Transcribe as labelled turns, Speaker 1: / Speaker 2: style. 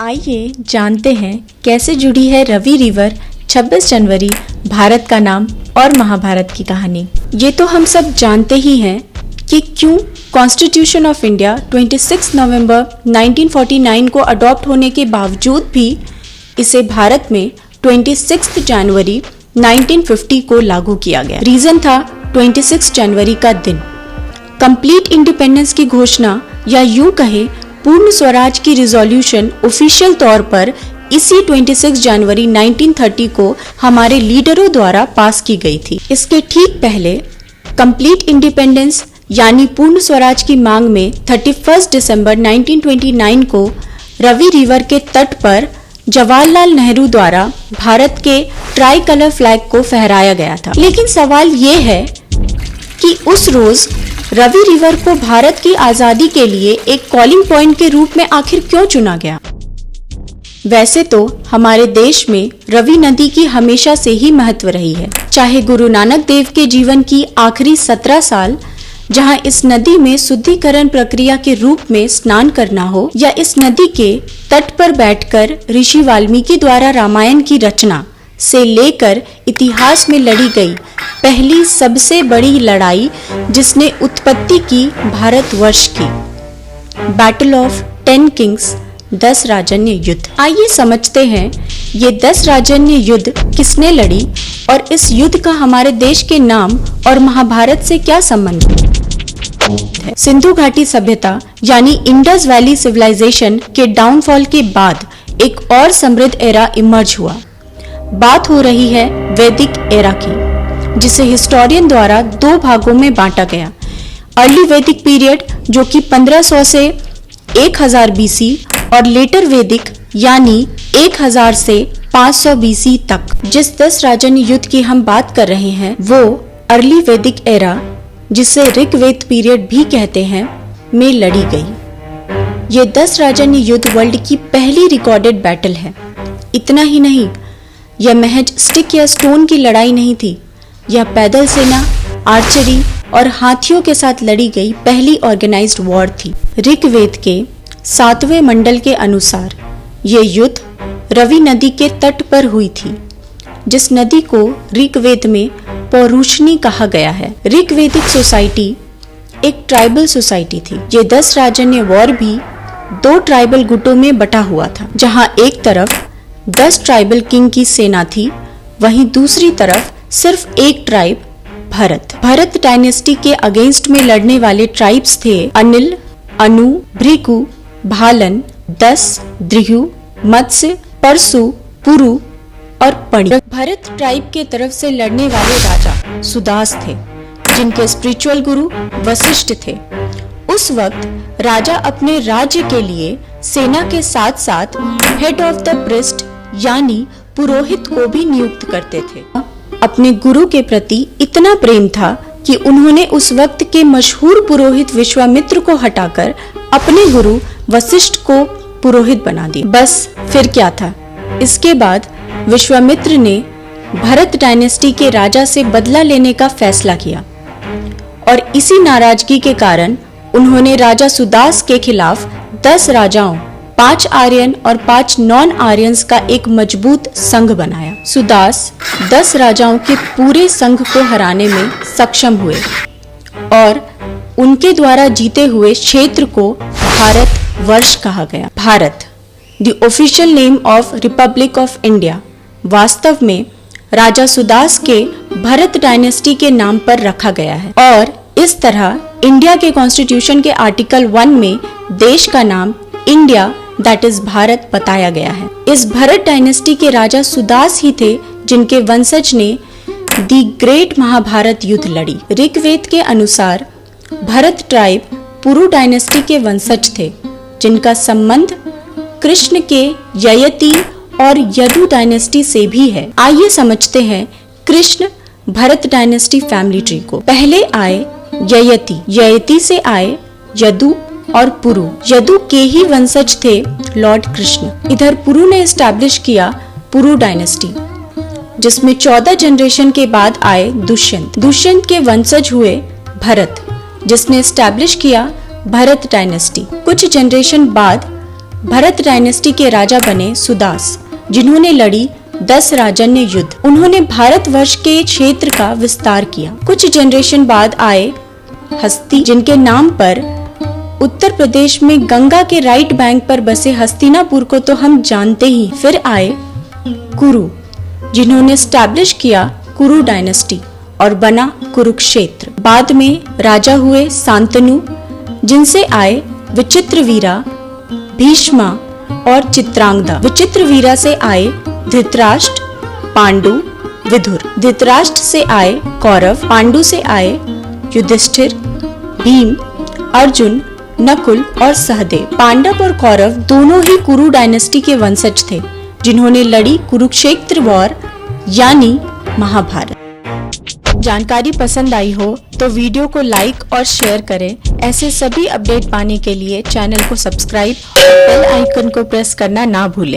Speaker 1: आइए जानते हैं कैसे जुड़ी है रवि रिवर 26 जनवरी भारत का नाम और महाभारत की कहानी। ये तो हम सब जानते ही हैं कि क्यों कॉन्स्टिट्यूशन ऑफ इंडिया 26 नवंबर 1949 को अडॉप्ट होने के बावजूद भी इसे भारत में 26 जनवरी 1950 को लागू किया गया। रीजन था 26 जनवरी का दिन। कंप्लीट इंडिपेंडेंस की घोषणा या यूं कहें पूर्ण स्वराज की रिजोल्यूशन ऑफिशियल तौर पर इसी 26 जनवरी 1930 को हमारे लीडरों द्वारा पास की गई थी। इसके ठीक पहले कंप्लीट इंडिपेंडेंस यानी पूर्ण स्वराज की मांग में 31 दिसंबर 1929 को रवि रिवर के तट पर जवाहरलाल नेहरू द्वारा भारत के ट्राई कलर फ्लैग को फहराया गया था। लेकिन सवाल ये है कि उस रोज रवि रिवर को भारत की आजादी के लिए एक कॉलिंग पॉइंट के रूप में आखिर क्यों चुना गया? वैसे तो हमारे देश में रवि नदी की हमेशा से ही महत्व रही है। चाहे गुरु नानक देव के जीवन की आखिरी 17 साल जहां इस नदी में शुद्धिकरण प्रक्रिया के रूप में स्नान करना हो, या इस नदी के तट पर बैठकर ऋषि वाल्मीकि द्वारा रामायण की रचना से लेकर इतिहास में लड़ी गई पहली सबसे बड़ी लड़ाई जिसने उत्पत्ति की भारतवर्ष की, बैटल ऑफ 10 किंग्स 10 राजन्य युद्ध। आइए समझते हैं ये 10 राजन्य युद्ध किसने लड़ी और इस युद्ध का हमारे देश के नाम और महाभारत से क्या संबंध है। सिंधु घाटी सभ्यता यानी इंडस वैली सिविलाइजेशन के डाउनफॉल के बाद एक और समृद्ध एरा इमर्ज हुआ। बात हो रही है वैदिक एरा की, जिसे हिस्टोरियन द्वारा 2 भागों में बांटा गया। अर्ली वैदिक पीरियड जो कि 1500 से 1000 बीसी और लेटर वैदिक यानी 1000 से 500 बीसी तक। जिस 10 राजन्य युद्ध की हम बात कर रहे हैं वो अर्ली वैदिक एरा, जिसे ऋग्वेद पीरियड भी कहते हैं, में लड़ी गई। ये 10 राजन्य युद्ध वर्ल्ड की पहली रिकॉर्डेड बैटल है। इतना ही नहीं, यह महज स्टिक या स्टोन की लड़ाई नहीं थी। यह पैदल सेना, आर्चरी और हाथियों के साथ लड़ी गई पहली ऑर्गेनाइज्ड वॉर थी। ऋग्वेद के 7वें मंडल के अनुसार ये युद्ध रवि नदी के तट पर हुई थी, जिस नदी को ऋग्वेद में पौरुषनी कहा गया है। ऋग्वेदिक सोसाइटी एक ट्राइबल सोसाइटी थी। ये 10 राजन्य वॉर भी 2 ट्राइबल गुटों में बटा हुआ था, जहां एक तरफ 10 ट्राइबल किंग की सेना थी, वहीं दूसरी तरफ सिर्फ एक ट्राइब भरत। भरत डायनेस्टी के अगेंस्ट में लड़ने वाले ट्राइब्स थे अनिल, अनु, भृगु, भालन, दस, द्रिहु, मत्स्य, परसु, पुरु और पणि। भरत ट्राइब के तरफ से लड़ने वाले राजा सुदास थे, जिनके स्पिरिचुअल गुरु वशिष्ठ थे। उस वक्त राजा अपने राज्य के लिए सेना के साथ साथ हेड ऑफ द प्रिस्ट यानी पुरोहित को भी नियुक्त करते थे। अपने गुरु के प्रति इतना प्रेम था कि उन्होंने उस वक्त के मशहूर पुरोहित विश्वामित्र को हटाकर अपने गुरु वशिष्ठ को पुरोहित बना दिया। बस फिर क्या था। इसके बाद विश्वामित्र ने भरत डायनेस्टी के राजा से बदला लेने का फैसला किया और इसी नाराजगी के कारण उन्होंने राजा सुदास के खिलाफ 10 राजाओं, 5 आर्यन और 5 नॉन आर्यंस का एक मजबूत संघ बनाया। सुदास 10 राजाओं के पूरे संघ को हराने में सक्षम हुए और उनके द्वारा जीते हुए क्षेत्र को भारत वर्ष कहा गया। Bharat, the official name of Republic of India, वास्तव में राजा सुदास के भरत डायनेस्टी के नाम पर रखा गया है और इस तरह इंडिया के कॉन्स्टिट्यूशन के आर्टिकल 1 में देश का नाम इंडिया दैट इज भारत बताया गया है। इस भरत डायनेस्टी के राजा सुदास ही थे जिनके वंशज ने दी ग्रेट महाभारत युद्ध लड़ी। ऋग्वेद के अनुसार भरत ट्राइब पुरु डायनेस्टी के वंशज थे, जिनका संबंध कृष्ण के ययति और यदु डायनेस्टी से भी है। आइए समझते हैं Krishna Bharat dynasty family tree को। पहले आए ययति, ययति से आए यदु और पुरु। यदु के ही वंशज थे लॉर्ड कृष्ण। इधर पुरु ने एस्टैब्लिश किया पुरु डायनेस्टी, जिसमें 14 जनरेशन के बाद आए दुष्यंत। दुष्यंत के वंशज हुए भरत, जिसने एस्टैब्लिश किया भरत डायनेस्टी। कुछ जनरेशन बाद भरत डायनेस्टी के राजा बने सुदास, जिन्होंने लड़ी 10 राजन्य युद्ध। उन्होंने भारतवर्ष के क्षेत्र का विस्तार किया। कुछ जनरेशन बाद आए हस्ती, जिनके नाम पर उत्तर प्रदेश में गंगा के राइट बैंक पर बसे हस्तिनापुर को तो हम जानते ही। फिर आए कुरु, जिन्होंने स्टैब्लिश किया कुरु डायनेस्टी और बना कुरुक्षेत्र। बाद में राजा हुए शांतनु, जिनसे आए विचित्रवीरा, भीष्मा और चित्रांगदा। विचित्रवीरा से आए धृतराष्ट्र, पांडु, विदुर। धृतराष्ट्र से आए कौरव, पांडु से आए युधिष्ठिर, भीम, अर्जुन, नकुल और सहदेव। पांडव और कौरव दोनों ही कुरु डायनेस्टी के वंशज थे, जिन्होंने लड़ी कुरुक्षेत्र वॉर यानी महाभारत। जानकारी पसंद आई हो तो वीडियो को लाइक और शेयर करें। ऐसे सभी अपडेट पाने के लिए चैनल को सब्सक्राइब और बेल आइकन को प्रेस करना ना भूलें।